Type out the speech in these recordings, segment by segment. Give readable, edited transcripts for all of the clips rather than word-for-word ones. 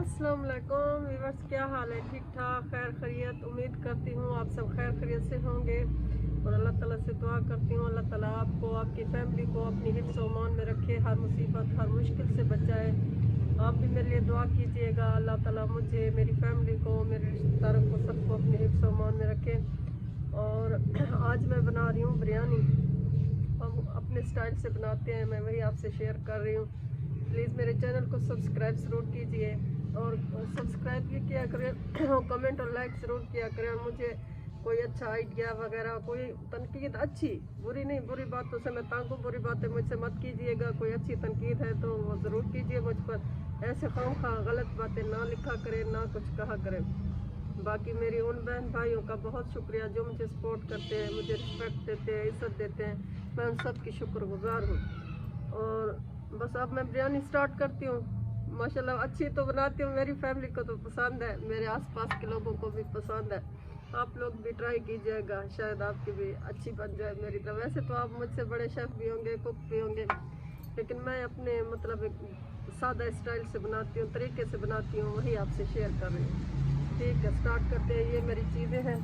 अस्सलाम वालेकुम व्यूअर्स, क्या हाल है? ठीक ठाक, खैर खैरियत। उम्मीद करती हूँ आप सब खैर खैरियत से होंगे और अल्लाह ताला से दुआ करती हूँ अल्लाह ताला आपको, आपकी फैमिली को अपनी हिफ्ज़ व अमान में रखे, हर मुसीबत हर मुश्किल से बचाए। आप भी मेरे लिए दुआ कीजिएगा, अल्लाह ताला मुझे, मेरी फैमिली को, मेरे रिश्तेदारों को, सबको अपनी हिफ्ज़ व अमान में रखे। और आज मैं बना रही हूँ बिरयानी। हम अपने स्टाइल से बनाते हैं, मैं वही आपसे शेयर कर रही हूँ। प्लीज़ मेरे चैनल को सब्सक्राइब ज़रूर कीजिए और सब्सक्राइब भी किया करें कमेंट और लाइक ज़रूर किया करें। और मुझे कोई अच्छा आइडिया वगैरह, कोई तनकीद अच्छी, बुरी नहीं, बुरी बातों से मैं तंग हूँ, बुरी बातें मुझसे मत कीजिएगा। कोई अच्छी तनकीद है तो वो ज़रूर कीजिए मुझ पर। ऐसे खामखा गलत बातें ना लिखा करें, ना कुछ कहा करें। बाकी मेरी उन बहन भाइयों का बहुत शुक्रिया जो मुझे सपोर्ट करते हैं, मुझे रिस्पेक्ट देते हैं, इज़्ज़त देते हैं। मैं उन सब की शुक्रगुजार हूँ। और बस अब मैं बिरयानी स्टार्ट करती हूँ। माशाल्लाह अच्छी तो बनाती हूँ, मेरी फैमिली को तो पसंद है, मेरे आसपास के लोगों को भी पसंद है। आप लोग भी ट्राई कीजिएगा, शायद आपकी भी अच्छी बन जाए मेरी तरह। वैसे तो आप मुझसे बड़े शेफ़ भी होंगे, कुक भी होंगे, लेकिन मैं अपने मतलब एक सादा स्टाइल से बनाती हूँ, तरीके से बनाती हूँ, वही आपसे शेयर कर रही हूँ। ठीक है, स्टार्ट करते हैं। ये मेरी चीज़ें हैं।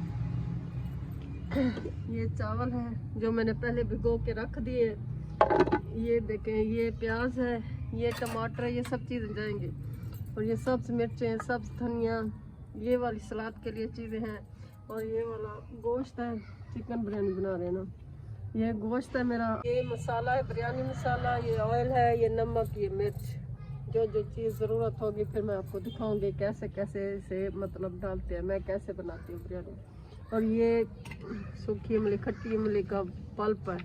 ये चावल है जो मैंने पहले भिगो के रख दिए। ये देखें, ये प्याज है, ये टमाटर है, ये सब चीज़ें जाएंगी। और ये सब्ज़ मिर्चें, सब्ज़ धनिया, ये वाली सलाद के लिए चीज़ें हैं। और ये वाला गोश्त है, चिकन बिरयानी बना रहे हैं ना, ये गोश्त है मेरा। ये मसाला है, बिरयानी मसाला, ये ऑयल है, ये नमक, ये मिर्च। जो जो चीज़ ज़रूरत होगी फिर मैं आपको दिखाऊंगी कैसे कैसे से मतलब डालते हैं, मैं कैसे बनाती हूँ बिरयानी। और ये सूखी इमली, खट्टी इमली का पल्प है,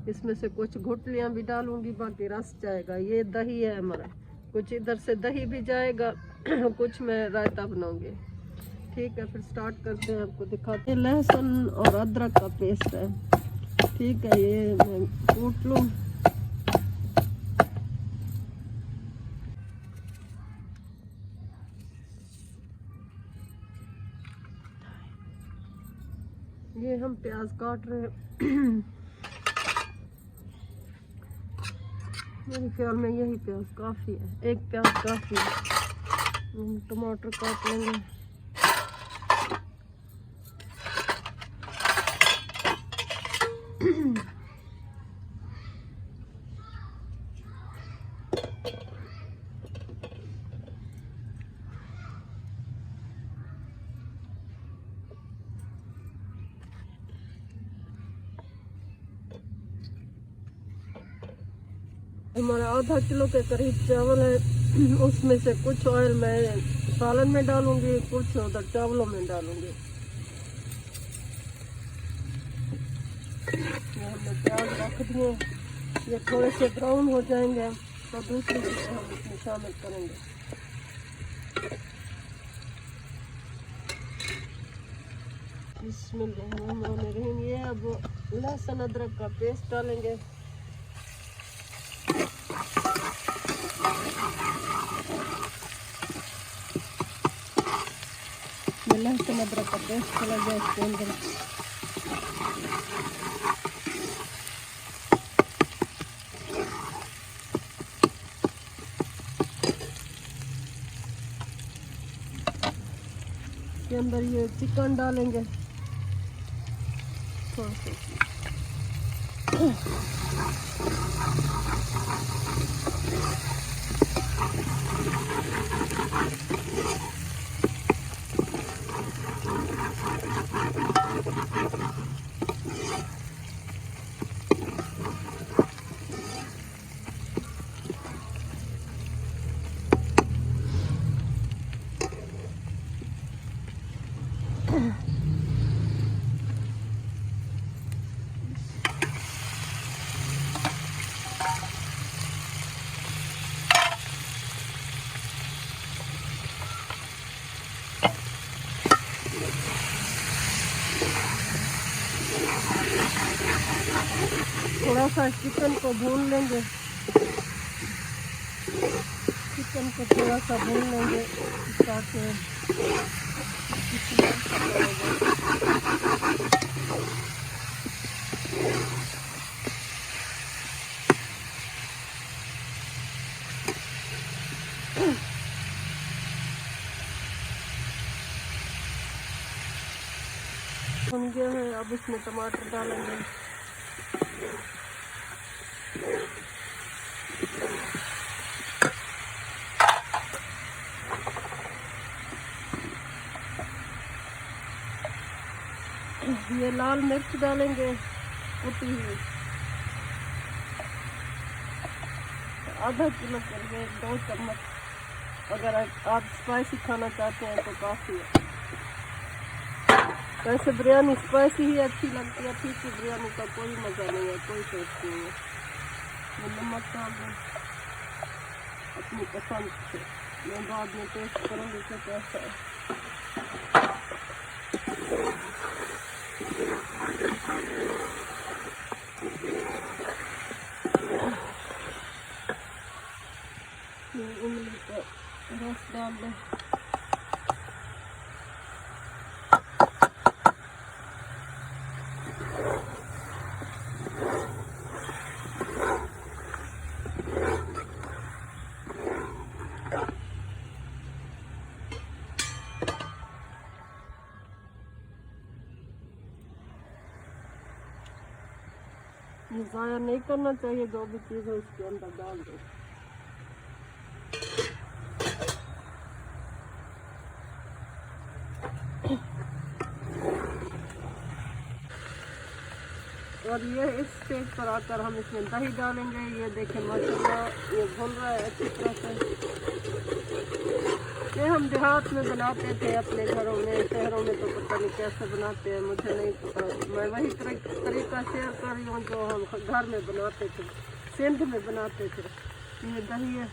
इसमें से कुछ गुठलियाँ भी डालूंगी, बाकी रस जाएगा। ये दही है हमारा, कुछ इधर से दही भी जाएगा कुछ मैं रायता बनाऊंगी। ठीक है, फिर स्टार्ट करते हैं, आपको दिखाते हैं। लहसुन और अदरक का पेस्ट है। ठीक है, ये मैं कूट लूँ। ये हम प्याज काट रहे हैं मेरे ख्याल में यही प्याज काफ़ी है, एक प्याज काफ़ी है। टमाटर काट लेंगे। हमारा आधा किलो के करीब चावल है, उसमें से कुछ ऑयल मैं सालन में डालूंगी, कुछ उधर चावलों में डालूंगी। ये हमने प्याज रख दिए, ये थोड़े से ब्राउन हो जाएंगे तो दूसरी चीज़ें हम इसमें शामिल करेंगे। बिस्मिल्लाहिर्रहमानिर्रहीम। ये अब लहसुन अदरक का पेस्ट डालेंगे। ये लहसुन अदरक का पेस्ट चला गया इसके अंदर। इसके अंदर ये चिकन डालेंगे थोड़ा सा। थोड़ा सा चिकन को भून लेंगे, चिकन को थोड़ा सा भून लेंगे ताकि भुन गया है, अब इसमें टमाटर डालेंगे। ये लाल मिर्च डालेंगे कुटी हुई, आधा किलो के लिए 2 चम्मच। अगर आप स्पाइसी खाना चाहते हैं तो काफ़ी है। वैसे बिरयानी स्पाइसी ही अच्छी लगती है, फीकी बिरयानी का कोई मज़ा नहीं है, कोई टेस्ट नहीं है। मैं नमक डाल दूँ अपनी पसंद से, मैं बाद में टेस्ट करूँगी कि कैसा है। इमली का रस डाल दें। ये ज़ाया नहीं करना चाहिए, जो भी चीज़ है इसके अंदर डाल दो। और ये इस स्टेज पर आकर हम इसमें दही डालेंगे। ये देखें माशाल्लाह ये भुन रहा है अच्छी तरह से। ये हम देहात में बनाते थे अपने घरों में, शहरों में तो पता नहीं कैसे बनाते हैं, मुझे नहीं पता। मैं वही तरीका शेयर कर रही हूँ जो हम घर में बनाते थे, सिंध में बनाते थे। ये दही है,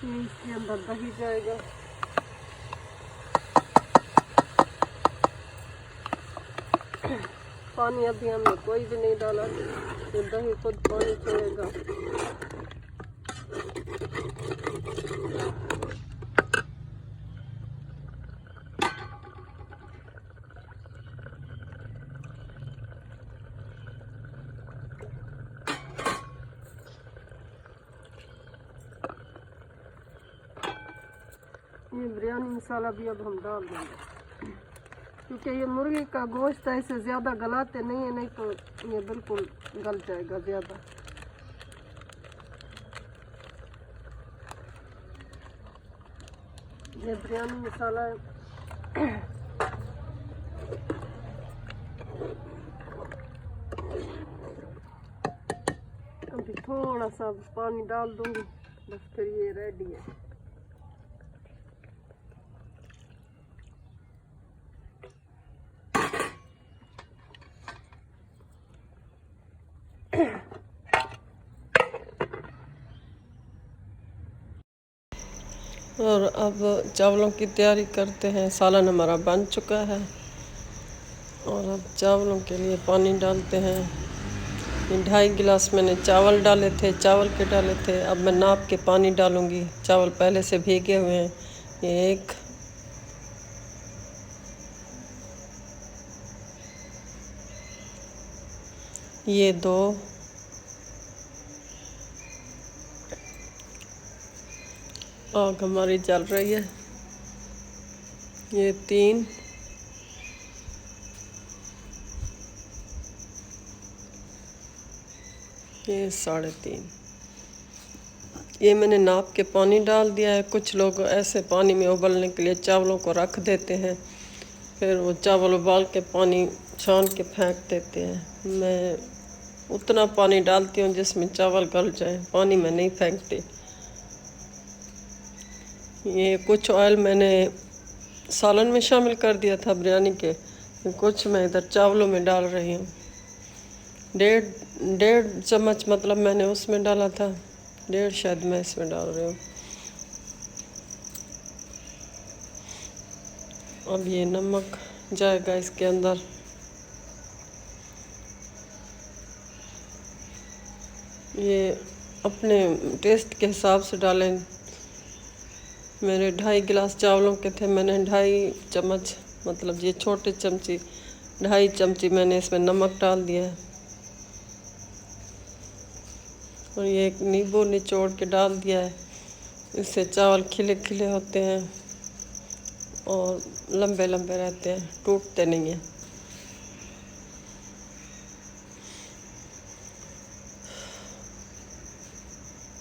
ये इसके अंदर दही जाएगा। पानी अभी हमने कोई भी नहीं डाला, तो दही खुद पानी छोड़ेगा। ये बिरयानी मसाला भी अब हम डाल देंगे, क्योंकि ये मुर्गी का गोश्त है, इसे ज़्यादा गलाते नहीं है, नहीं तो ये बिल्कुल गल जाएगा ज़्यादा। ये बिरयानी मसाला है। अभी थोड़ा सा पानी डाल दूंगी, बस फिर ये रेडी है। और अब चावलों की तैयारी करते हैं। सालन हमारा बन चुका है और अब चावलों के लिए पानी डालते हैं। 2.5 गिलास मैंने चावल डाले थे, चावल के डाले थे। अब मैं नाप के पानी डालूंगी, चावल पहले से भीगे हुए हैं। ये 1, ये 2, आग हमारी जल रही है। ये 3, ये 3.5। ये मैंने नाप के पानी डाल दिया है। कुछ लोग ऐसे पानी में उबलने के लिए चावलों को रख देते हैं, फिर वो चावल उबाल के पानी छान के फेंक देते हैं। मैं उतना पानी डालती हूँ जिसमें चावल गल जाए, पानी में नहीं फेंकती। ये कुछ ऑयल मैंने सालन में शामिल कर दिया था बिरयानी के, कुछ मैं इधर चावलों में डाल रही हूँ। 1.5 चम्मच मतलब मैंने उसमें डाला था, 1.5 शायद मैं इसमें डाल रही हूँ। अब ये नमक जाएगा इसके अंदर। ये अपने टेस्ट के हिसाब से डालें। मेरे 2.5 गिलास चावलों के थे, मैंने 2.5 चम्मच मतलब ये छोटे चमची 2.5 चमची मैंने इसमें नमक डाल दिया है। और ये एक नींबू निचोड़ के डाल दिया है, इससे चावल खिले खिले होते हैं और लंबे लंबे रहते हैं, टूटते नहीं हैं।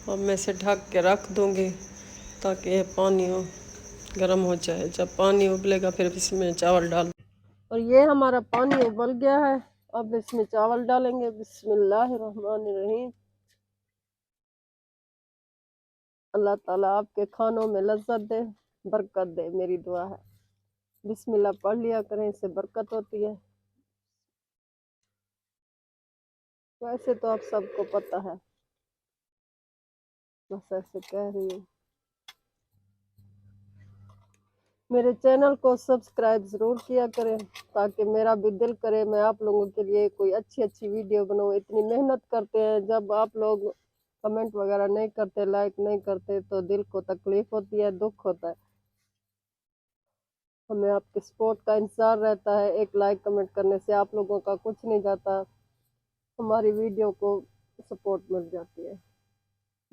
अब मैं इसे ढक के रख दूँगी ताकि ये पानी हो गर्म हो जाए। जब पानी उबलेगा फिर इसमें चावल डाल। और ये हमारा पानी उबल गया है, अब इसमें चावल डालेंगे। बिस्मिल्लाहिर्रहमानिर्रहीम। अल्लाह ताला आपके खानों में लज्जत दे, बरकत दे, मेरी दुआ है। बिस्मिल्लाह पढ़ लिया करें, इससे बरकत होती है। वैसे तो आप सबको पता है, बस ऐसे कह रही हूँ। मेरे चैनल को सब्सक्राइब ज़रूर किया करें ताकि मेरा भी दिल करे मैं आप लोगों के लिए कोई अच्छी अच्छी वीडियो बनाऊँ। इतनी मेहनत करते हैं, जब आप लोग कमेंट वगैरह नहीं करते, लाइक नहीं करते, तो दिल को तकलीफ होती है, दुख होता है। हमें आपके सपोर्ट का इंतज़ार रहता है। एक लाइक कमेंट करने से आप लोगों का कुछ नहीं जाता, हमारी वीडियो को सपोर्ट मिल जाती है,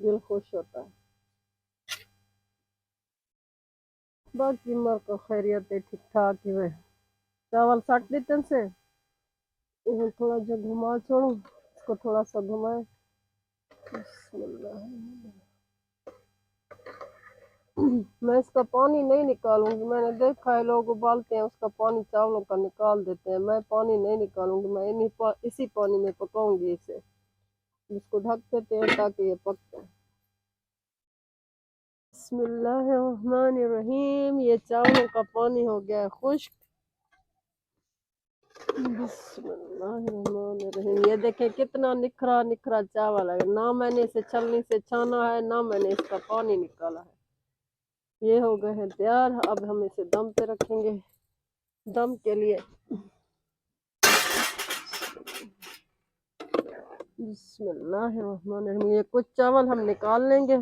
दिल खुश होता है। बाकी मर को खैरियत है, ठीक ठाक ही है। चावल साट देते से इन्हें थोड़ा जो घुमा छोड़ू, इसको थोड़ा सा घुमाए। मैं इसका पानी नहीं निकालूंगी, मैंने देखा है लोग उबालते हैं उसका पानी चावलों का निकाल देते हैं। मैं पानी नहीं निकालूंगी, मैं इसी पानी में पकाऊंगी इसे। इसको ढक देते हैं ताकि ये पक जाए। बिस्मिल्लाहिर्रहमानिर्रहीम। ये चावलों का पानी हो गया है खुश्क। बिस्मिल्लाहिर्रहमानिर्रहीम। ये देखें कितना निखरा निखरा चावल है, ना मैंने इसे छलनी से छाना है, ना मैंने इसका पानी निकाला है। ये हो गए हैं तैयार। अब हम इसे दम पे रखेंगे। दम के लिए बिस्मिल्लाहिर्रहमानिर्रहीम। ये कुछ चावल हम निकाल लेंगे।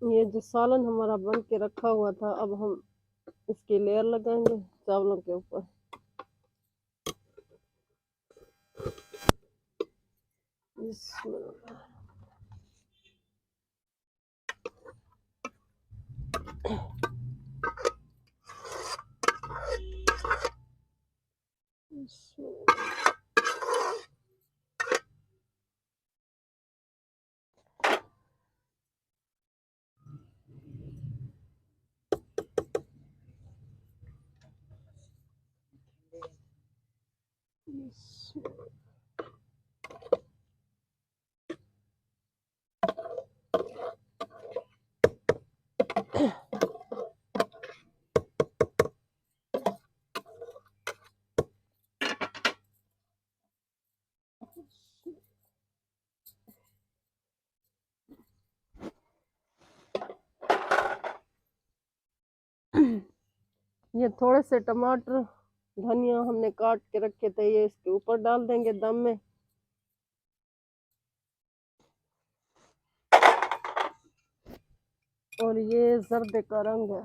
ये जो सालन हमारा बन के रखा हुआ था, अब हम इसकी लेयर लगाएंगे चावलों के ऊपर। ये थोड़े से टमाटर धनिया हमने काट के रखे थे, ये इसके ऊपर डाल देंगे दम में। और ये जर्द का रंग है,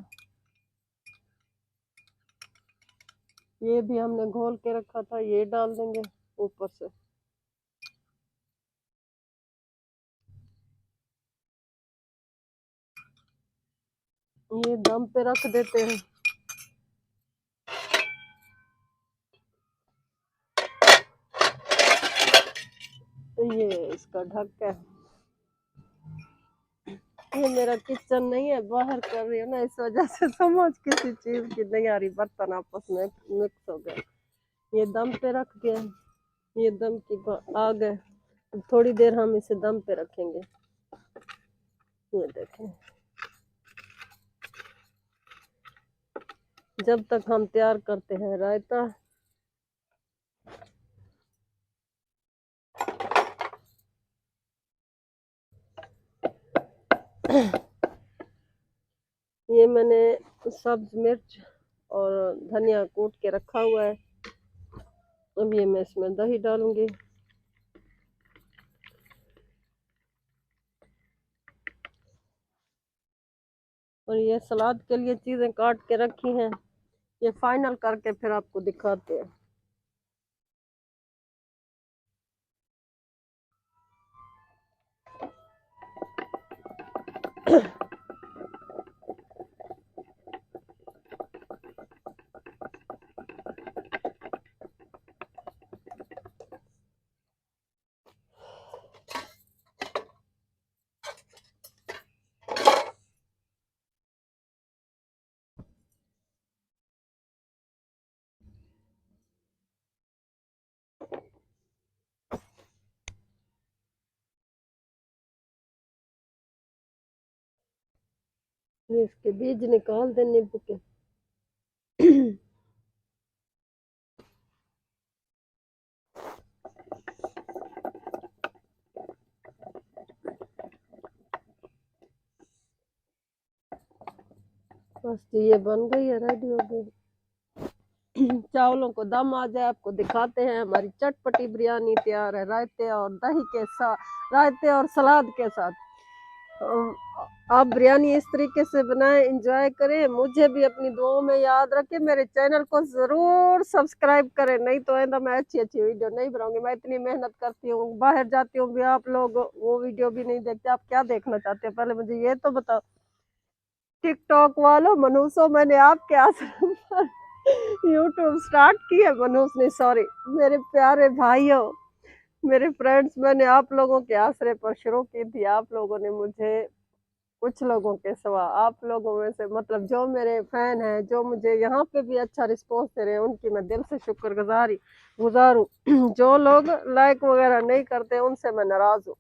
ये भी हमने घोल के रखा था, ये डाल देंगे ऊपर से। ये दम पे रख देते हैं। ये इसका ढक है। ये मेरा किचन नहीं है, बाहर कर रही हूँ ना, इस वजह से समझ किसी चीज की नहीं आ रही, बर्तन आपस में मिक्स हो गए। ये दम पे रख के, ये दम की आ गए। थोड़ी देर हम इसे दम पे रखेंगे। ये देखें, जब तक हम तैयार करते हैं रायता। ये मैंने सब्ज मिर्च और धनिया कूट के रखा हुआ है। अब ये मैं इसमें दही डालूंगी। और ये सलाद के लिए चीज़ें काट के रखी हैं, ये फाइनल करके फिर आपको दिखाते हैं। ये इसके बीज निकाल दे नींबू के। बस जी, ये बन गई है, रेडी हो गई। चावलों को दम आ जाए आपको दिखाते हैं। हमारी चटपटी बिरयानी तैयार है, रायते और दही के साथ, रायते और सलाद के साथ। अम, आप बिरयानी इस तरीके से बनाएं, एंजॉय करें, मुझे भी अपनी दुआओं में याद रखें, मेरे चैनल को जरूर सब्सक्राइब करें, नहीं तो ऐसा मैं अच्छी अच्छी वीडियो नहीं बनाऊंगी। मैं इतनी मेहनत करती हूँ, बाहर जाती हूँ भी, आप लोग वो वीडियो भी नहीं देखते। आप क्या देखना चाहते हैं, पहले मुझे ये तो बताओ। टिकटॉक वालों, मनुष्यों, मैंने आपके आश्रम पर यूट्यूब स्टार्ट की है। मनुष्य नहीं, सॉरी, मेरे प्यारे भाइयों, मेरे फ्रेंड्स, मैंने आप लोगों के आश्रय पर शुरू की थी। आप लोगों ने मुझे, कुछ लोगों के सिवा, आप लोगों में से, मतलब जो मेरे फैन हैं, जो मुझे यहाँ पे भी अच्छा रिस्पॉन्स दे रहे हैं, उनकी मैं दिल से गुजार हूँ। जो लोग लाइक वगैरह नहीं करते, उनसे मैं नाराज हूँ।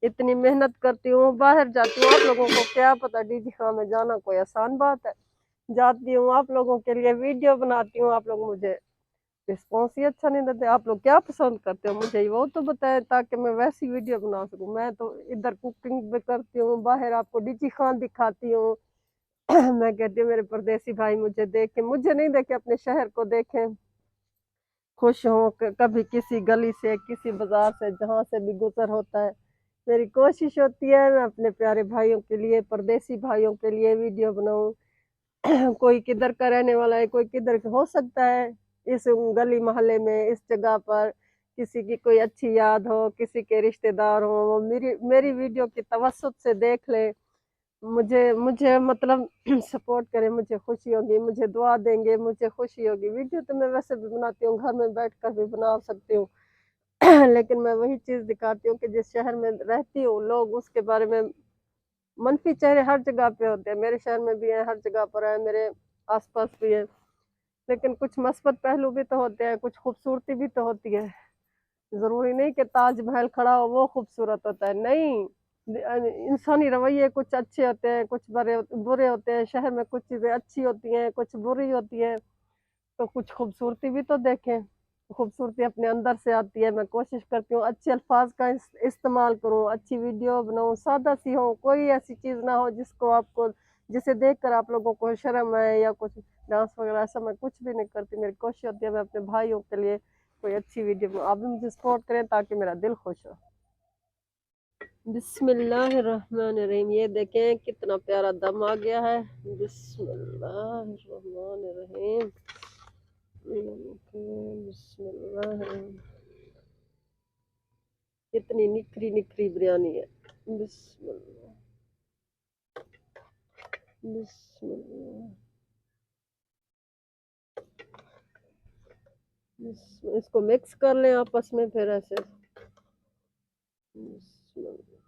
इतनी मेहनत करती हूँ, बाहर जाती हूँ, आप लोगों को क्या पता डीजी खां में जाना कोई आसान बात है। जाती हूँ, आप लोगों के लिए वीडियो बनाती हूँ, आप लोग मुझे रिस्पॉन्स ही अच्छा नहीं देते। आप लोग क्या पसंद करते हो, मुझे वो तो बताएं, ताकि मैं वैसी वीडियो बना सकूं। मैं तो इधर कुकिंग भी करती हूँ, बाहर आपको डीजी खान दिखाती हूँ। मैं कहती हूँ मेरे परदेसी भाई मुझे देखें, मुझे नहीं देखे, अपने शहर को देखें, खुश हों। कभी किसी गली से, किसी बाजार से, जहाँ से भी गुजर होता है, मेरी कोशिश होती है मैं अपने प्यारे भाइयों के लिए, परदेसी भाइयों के लिए वीडियो बनाऊं। कोई किधर का रहने वाला है, कोई किधर का हो सकता है, इस गली मोहल्ले में, इस जगह पर किसी की कोई अच्छी याद हो, किसी के रिश्तेदार हो, वो मेरी मेरी वीडियो की तवज्जुह से देख ले, मुझे मुझे मतलब सपोर्ट करें, मुझे खुशी होगी, मुझे दुआ देंगे, मुझे खुशी होगी। वीडियो तो मैं वैसे भी बनाती हूँ, घर में बैठ कर भी बना सकती हूँ। लेकिन मैं वही चीज़ दिखाती हूँ कि जिस शहर में रहती हूँ, लोग उसके बारे में, मनफी चेहरे हर जगह पे होते हैं, मेरे शहर में भी है, हर जगह पर है, मेरे आसपास भी है। लेकिन कुछ मस्बत पहलू भी तो होते हैं, कुछ खूबसूरती भी तो होती है। जरूरी नहीं कि ताजमहल खड़ा हो वो खूबसूरत होता है, नहीं। इंसानी रवैये कुछ अच्छे होते हैं, कुछ बुरे होते हैं। शहर में कुछ चीजें अच्छी होती हैं, कुछ बुरी होती है, तो कुछ खूबसूरती भी तो देखें। खूबसूरती अपने अंदर से आती है। मैं कोशिश करती हूँ अच्छे अल्फाज का इस्तेमाल करूँ, अच्छी वीडियो बनाऊँ, सादा सी हो, कोई ऐसी चीज़ ना हो जिसको आपको, जिसे देखकर आप लोगों को शर्म आए या कुछ, डांस वगैरह ऐसा मैं कुछ भी नहीं करती। मेरी कोशिश होती है मैं अपने भाइयों के लिए कोई अच्छी वीडियो बनाऊँ। आप भी मुझे सपोर्ट करें ताकि मेरा दिल खुश हो। बिस्मिल्लाहिर्रहमानिर्रहीम। ये देखें कितना प्यारा दम आ गया है। बिस्मिल्लाहिर्रहमानिर्रहीम। बिस्मिल्लाह। कितनी निखरी निखरी बिरयानी है। बिस्मिल्लाह, बिस्मिल्लाह, इसको मिक्स कर लें आपस में, फिर ऐसे। बिस्मिल्लाह,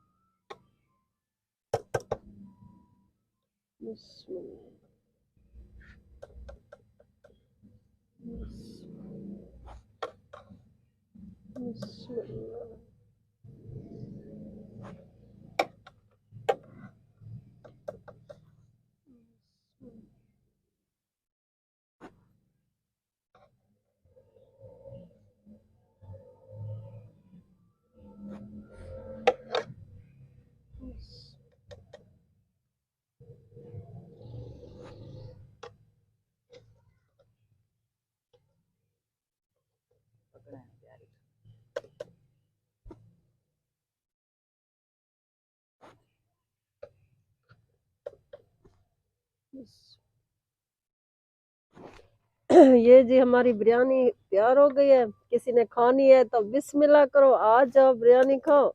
बिस्मिल्लाह, बिस्मिल्लाह। ये जी हमारी बिरयानी तैयार हो गई है। किसी ने खानी है तो बिस्मिल्लाह करो, आ जाओ बिरयानी खाओ,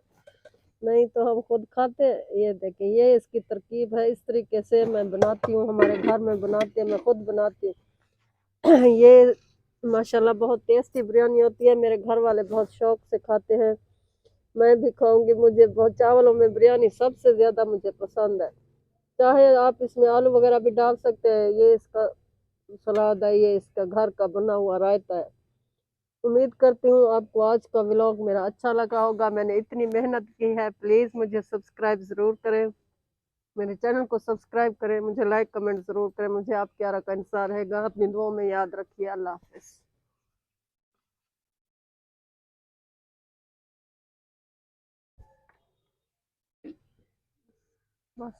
नहीं तो हम खुद खाते हैं। ये देखें, ये इसकी तरकीब है, इस तरीके से मैं बनाती हूँ, हमारे घर में बनाते हैं, मैं खुद बनाती हूँ। ये माशाल्लाह बहुत टेस्टी बिरयानी होती है, मेरे घर वाले बहुत शौक से खाते हैं, मैं भी खाऊंगी। मुझे बहुत, चावलों में बिरयानी सबसे ज्यादा मुझे पसंद है। चाहे आप इसमें आलू वगैरह भी डाल सकते हैं। ये इसका सलाद है, ये इसका घर का बना हुआ रायता है। उम्मीद करती हूँ आपको आज का व्लॉग मेरा अच्छा लगा होगा। मैंने इतनी मेहनत की है, प्लीज मुझे सब्सक्राइब जरूर करें, मेरे चैनल को सब्सक्राइब करें, मुझे लाइक कमेंट जरूर करें। मुझे आपके आरा का इंतजार रहेगा। अपनी दुआओं में याद रखिए। अल्लाह हाफिज। बस।